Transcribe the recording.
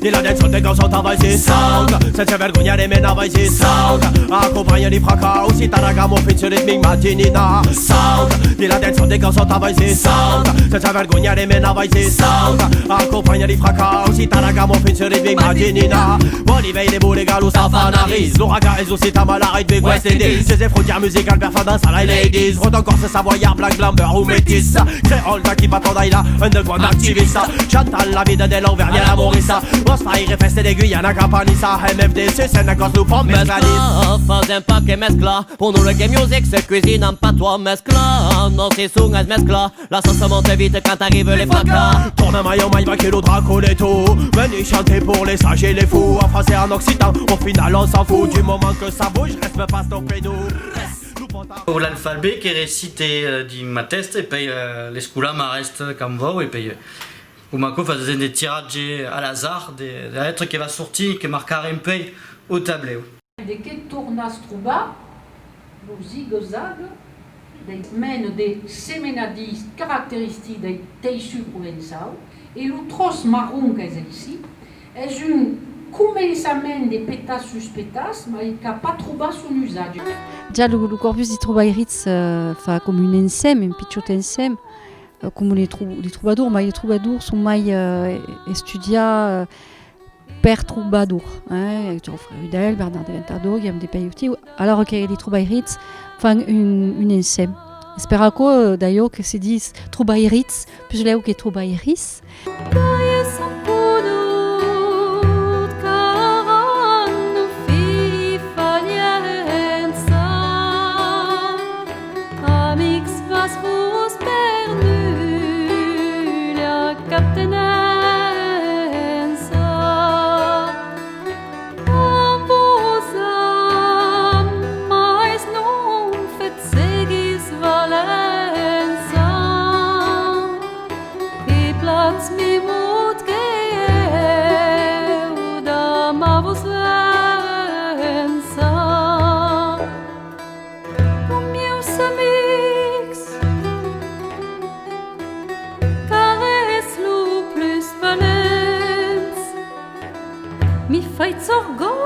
Di la dance te cosa vai si sound, senza vergogna nemmeno vai si sound. Accompagna di fracao, si taragamo finché ritmi immaginina sound. Di la dance te cosa vai si sound, senza vergogna nemmeno vai si sound. Accompagna di fracao, si taragamo finché ritmi immaginina. Vuoi vedere pure gallo sta fanaris, l'ouragan est aussi ta malade de West Indies. Ses frontières musicales performance à la ladies. Rond encore c'est savoyard, black, blamber ou métis. Créole qui va t'en là, underground activiste. Chantal la vida de l'Auvergne la Morissa. Osfire feste de Guyana Campanissa. MFDC c'est un gosse nous prend mescladis. Faz un paquet mescla. Pour nous reggae music se cuisine en patois mescla. Non c'est sourd mescla. La sauce monte vite quand arrivent les fracas. Tourne un maillon, maille, vaquero, dracoletto. Venez chanter pour les sages et les fous. En français, en occitan, au final on s'en fout. Du moment que ça bouge, reste pas stopper nous. Pour l'alphabet qui récite di ma testa e poi l'escola ma reste comme vous et puis Umako faisait des tirages à l'hasard des lettres qui va sortir qui marquera un peu au tableau. De que tornas trouba, lo zigzag, des mènes des semenadis caractéristiques des teixu provençal et le tros marron que est ici est un començament de petas suspetas, mais qui n'a pas trouvé son usage. Già le corpus di Troubaïritz fa come un ensem, un piccolo ensem, come les troubadours, mais les troubadours sont mai estudia per troubadour. Geoffrey Rudel, Bernard de Ventador, Guillaume de Peyotti, alors que les Troubaïritz font un ensem. Speraco d'ailleurs que se dise Troubaïritz, plus là que Troubaïris. Mi fai zorgo